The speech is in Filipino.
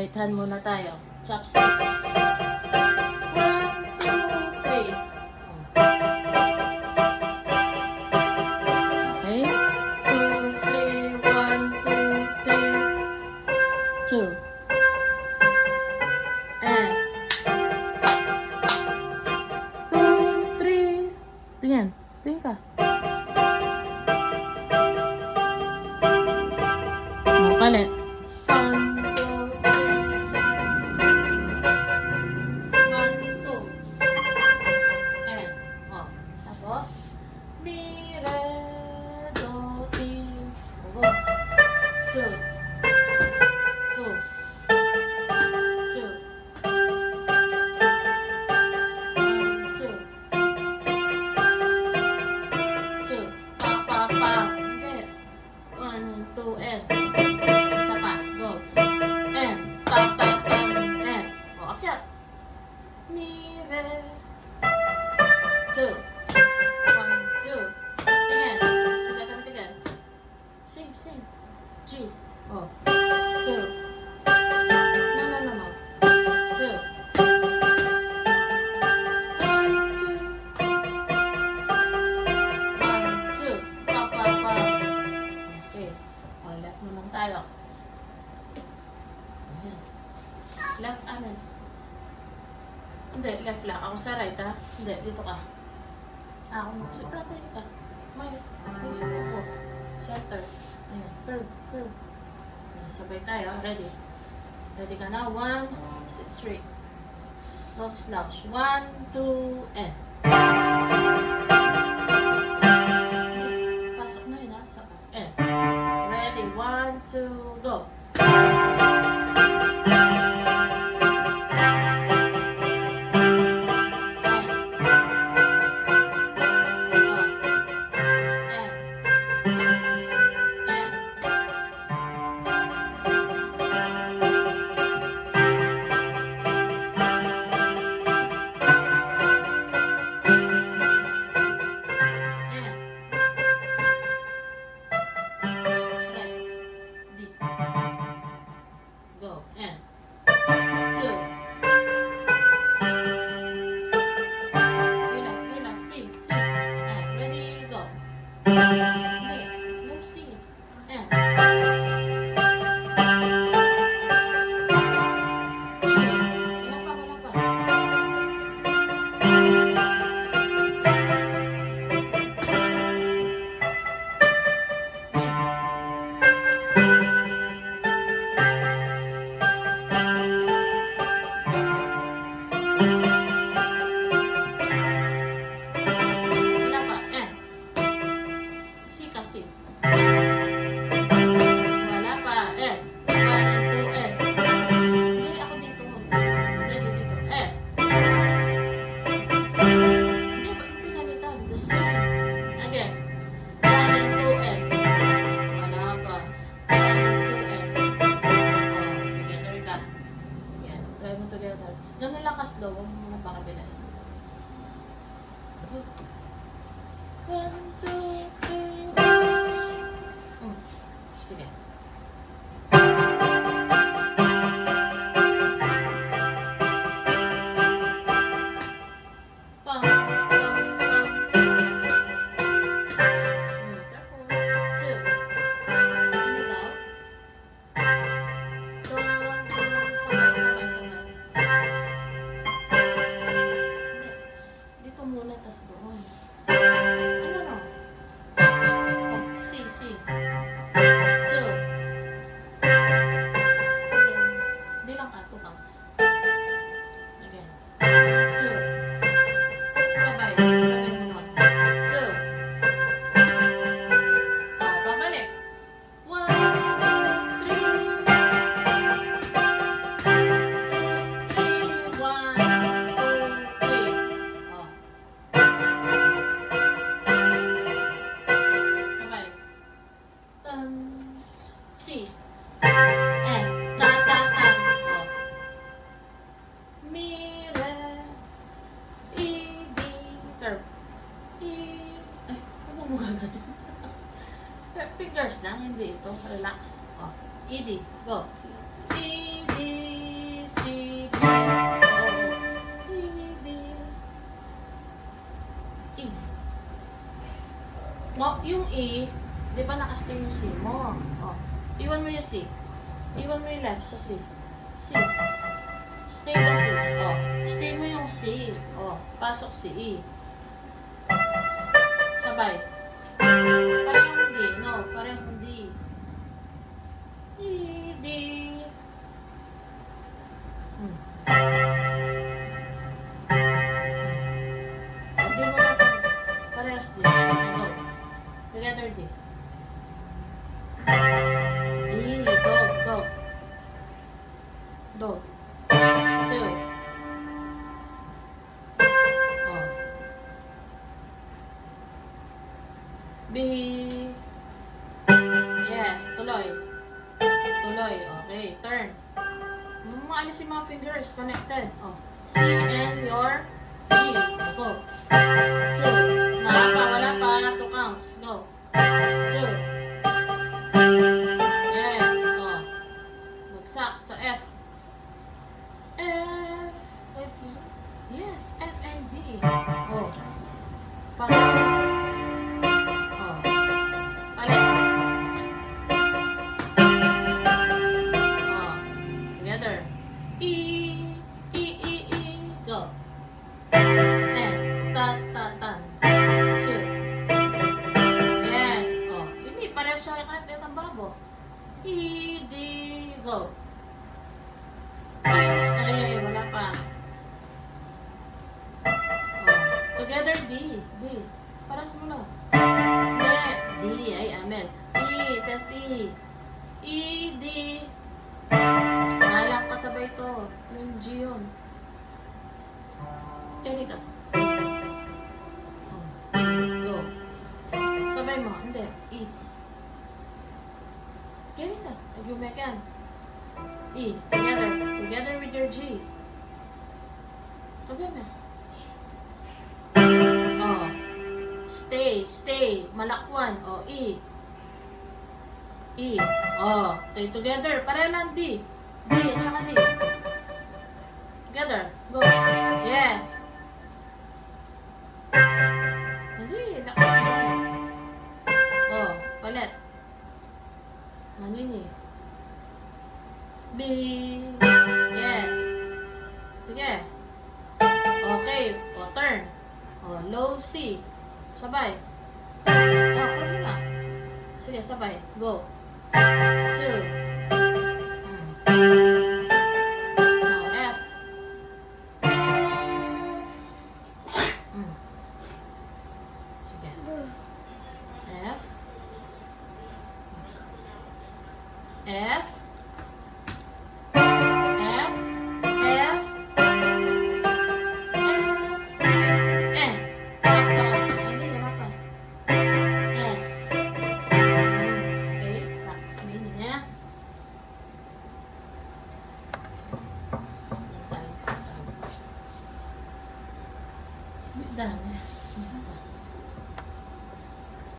Right hand muna tayo. Chopsticks. 1, 2, 3. Okay. 2, 3. 1, 2, 3. 2. And 2, 3. Tingin. Tingin ka. Kalit. 1, 2, 3. 1, 2. And, tapos, mi, re, do, ti, go. 2, 2, 2, 1, 2, 2, pa, pa, pa, hindi. 1, 2, and. Isa pa, go. And, ta, ta, ta, and. Akyat. Mi, re. 2. 1, 2. Tingin. Tingin. Sing, sing. 2. 2. No. 2. 1, 2. 1, 2. Pa, pa, pa. Okay. Left naman tayo. Ayan. Left, amen. Hindi, left lang. Ako sa right, ha? Hindi, dito ka. Ako mo. Si proper ka. May sa ko. Center. Ayan. Curve. Ayan, sabay tayo. Ready? Ready ka na? 1. Sit straight. Don't slouch. 1, 2, and. Pasok na yun, ha? Saka. And. Ready? 1, 2, go. Go. And 2. Gilas. See. And ready, go. Okay. No see. And 2. Wala pa. Wala pa. And 1 and 2 and. Hindi, ako dito. Ready dito. And. Hindi, ba't pinalitan? The same. Again. 1 and 2 and. Wala pa. 1 and 2 and. Together ka. Yan. Try mo together. Ganun lang ka-slow. Huwag mo napakabilis. 1, 2, 3, 1. Sige. Pam. Careful. 2. Ano daw? Doon. Sabay. Hindi. Dito muna, tas doon. Ano? C. 2. Bilang ka, 2 counts. Again. 2. Sabay mo nun. 2. Babalik. 1, 2, 3. 1, 2, 3. Sabay. C. And ta. Mi, re, i, di, curve. Ay, ano mo gagawin? Fingers lang, hindi ito. Relax. E, D, go. E, D, Yung E, di ba nakastay yung C mo? O, iwan mo yung C. Iwan mo yung left sa C. C. Stay the C. O, stay mo yung C. O, pasok si E. Sabay. Parehong D. No, parehong D. E, D. O, D mo lang. Parehas D. Go. Together D. D. Go. Go. Do. 2. Oh. B. Yes. Tuloy. Tuloy. Okay. Turn. Maalis yung mga fingers. Connected. Oh. C and your G. Go. 2. Wala pa. 2 counts. Go. 2. Yes. Oh. Bagsak sa F. F. Yes. F and D. Oh. Palit. Oh. Palit. Oh. Together. E. E, E, E. Go. And. Ta, ta, tan. 2. Yes. Oh. Hindi. Pareho siya kahit ang babo. E, D. Go. Ay, wala pa. Oh. Together, D. D. Paras mo lang. D. Ay, amen. E, that E. E, D. Walang kasabay to. Yung G yun. Pwede ka. Oh. Go. Sabay mo. Hindi. E. Pwede ka. Nag-umekan. E. Together. Together with your G. Sabi mo. Oh. Stay. Stay. Malakwan. Oh. E. E. Oh. Okay. Together. Pareho lang D. D at saka D. Together. Go. Yes. Hindi. Nakakita. Oh. Palit. Ano yun eh? B. Yes. Sige. Okay. O, turn. O, low C. Sabay. O, kaya na. Sige, sabay. Go. 2. O, F. Sige. F. F. Done.